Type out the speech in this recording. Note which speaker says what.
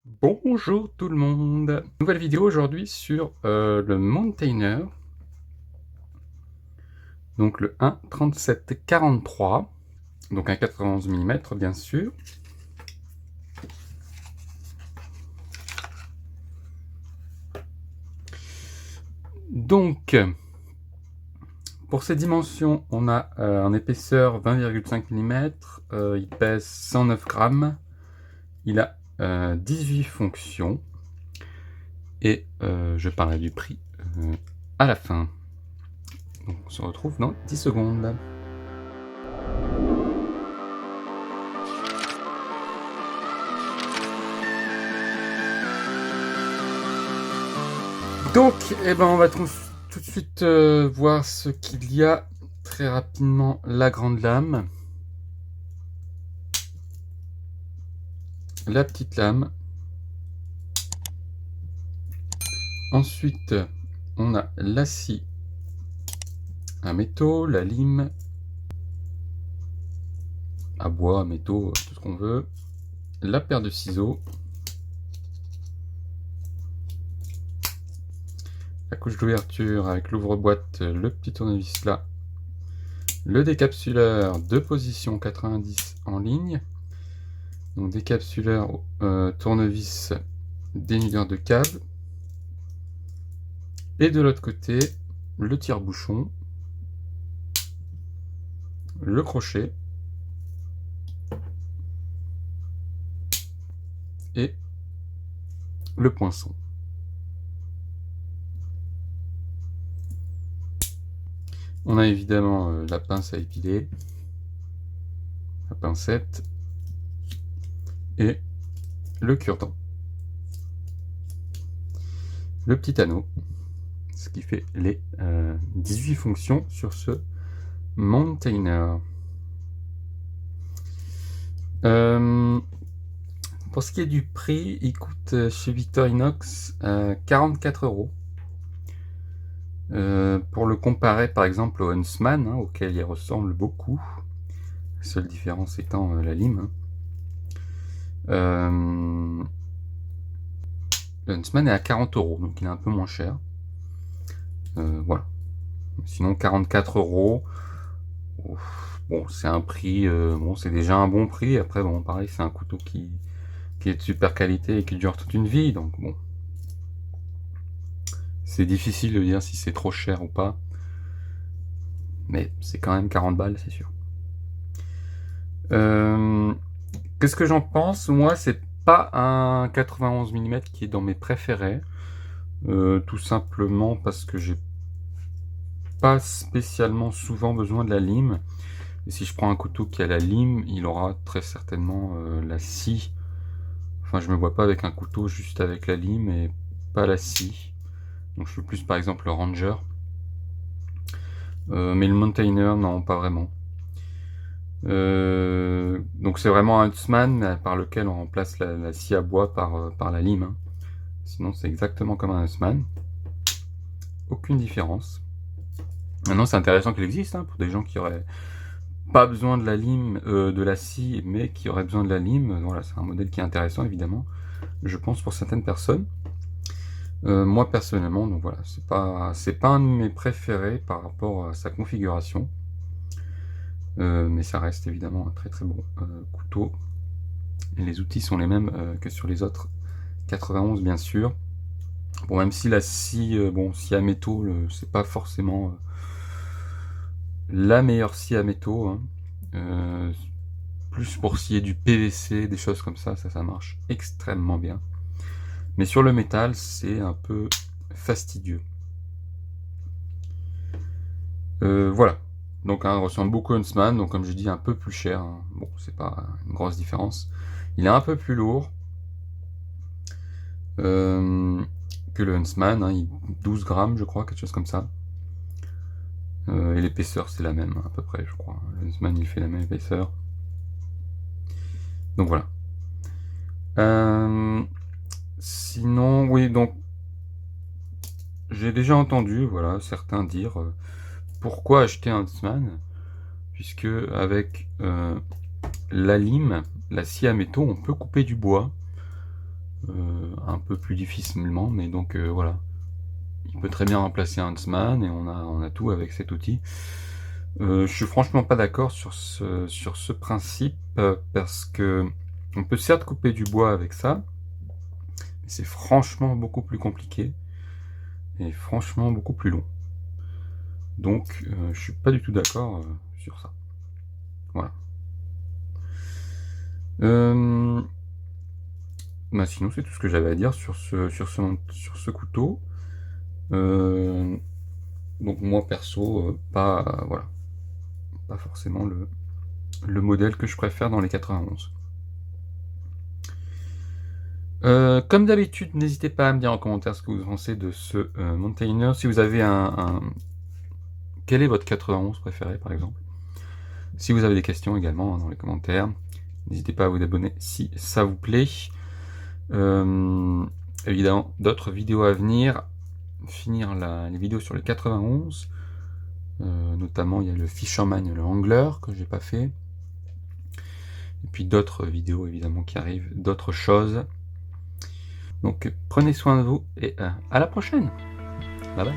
Speaker 1: Bonjour tout le monde! Nouvelle vidéo aujourd'hui sur le Mountainer, donc le 1,37-43, donc un 91 mm bien sûr. Donc, pour ces dimensions, on a en épaisseur 20,5 mm, il pèse 109 grammes, il a 18 fonctions, et je parlerai du prix à la fin. Donc on se retrouve dans 10 secondes. Donc, on va tout de suite voir ce qu'il y a. Très rapidement, la grande lame, la petite lame. Ensuite, on a la scie à métaux, la lime à bois, à métaux, tout ce qu'on veut, la paire de ciseaux, la couche d'ouverture avec l'ouvre-boîte, le petit tournevis là, le décapsuleur de position 90 en ligne, donc décapsuleur, tournevis, dénudeur de câble, et de l'autre côté le tire-bouchon, le crochet et le poinçon. On a évidemment la pince à épiler, la pincette et le cure-dent. Le petit anneau, ce qui fait les 18 fonctions sur ce Mountainer. Pour ce qui est du prix, il coûte chez Victorinox 44 €. Pour le comparer par exemple au Huntsman, auquel il ressemble beaucoup, la seule différence étant la lime. Le Huntsman est à 40 €, donc il est un peu moins cher. Voilà. Sinon 44 €, bon, c'est un prix, bon, c'est déjà un bon prix. Après, bon, pareil, c'est un couteau qui est de super qualité et qui dure toute une vie, donc bon. C'est difficile de dire si c'est trop cher ou pas. Mais c'est quand même 40 balles, c'est sûr. Qu'est-ce que j'en pense? Moi, c'est pas un 91 mm qui est dans mes préférés. Tout simplement parce que j'ai pas spécialement souvent besoin de la lime. Et si je prends un couteau qui a la lime, il aura très certainement la scie. Enfin, je me vois pas avec un couteau juste avec la lime et pas la scie. Donc je fais plus par exemple le Ranger. Mais le Mountainer, non, pas vraiment. Donc c'est vraiment un Huntsman par lequel on remplace la scie à bois par la lime. Sinon c'est exactement comme un Huntsman. Aucune différence. Maintenant c'est intéressant qu'il existe pour des gens qui auraient pas besoin de la lime, de la scie, mais qui auraient besoin de la lime. Voilà, c'est un modèle qui est intéressant évidemment, je pense, pour certaines personnes. Moi personnellement, donc voilà, c'est pas un de mes préférés par rapport à sa configuration. Mais ça reste évidemment un très très bon couteau. Et les outils sont les mêmes que sur les autres 91 bien sûr. Bon, même si la scie, bon, scie à métaux, c'est pas forcément la meilleure scie à métaux. Plus pour scier du PVC, des choses comme ça, ça marche extrêmement bien. Mais sur le métal, c'est un peu fastidieux. Voilà. Donc il ressemble beaucoup à Huntsman, donc comme je dis, un peu plus cher. Bon, c'est pas une grosse différence. Il est un peu plus lourd que le Huntsman, 12 grammes je crois, quelque chose comme ça. Et l'épaisseur c'est la même à peu près, je crois. Le Huntsman il fait la même épaisseur. Donc voilà. Sinon, oui, donc j'ai déjà entendu, voilà, certains dire pourquoi acheter un Huntsman, puisque avec la lime, la scie à métaux, on peut couper du bois. un peu plus difficilement, mais donc voilà. Il peut très bien remplacer Huntsman et on a tout avec cet outil. Je suis franchement pas d'accord sur ce principe, parce que on peut certes couper du bois avec ça, mais c'est franchement beaucoup plus compliqué et franchement beaucoup plus long. Donc je suis pas du tout d'accord sur ça. Voilà. Bah sinon c'est tout ce que j'avais à dire sur ce couteau. Donc moi perso, pas voilà, pas forcément le modèle que je préfère dans les 91. Comme d'habitude, n'hésitez pas à me dire en commentaire ce que vous pensez de ce Mountaineer. Si vous avez quel est votre 91 préféré par exemple? Si vous avez des questions également dans les commentaires, n'hésitez pas à vous abonner si ça vous plaît. Évidemment, d'autres vidéos à venir. Finir les vidéos sur les 91. Notamment, il y a le Fisherman, le Angler que j'ai pas fait. Et puis d'autres vidéos évidemment qui arrivent, d'autres choses. Donc prenez soin de vous et à la prochaine. Bye bye.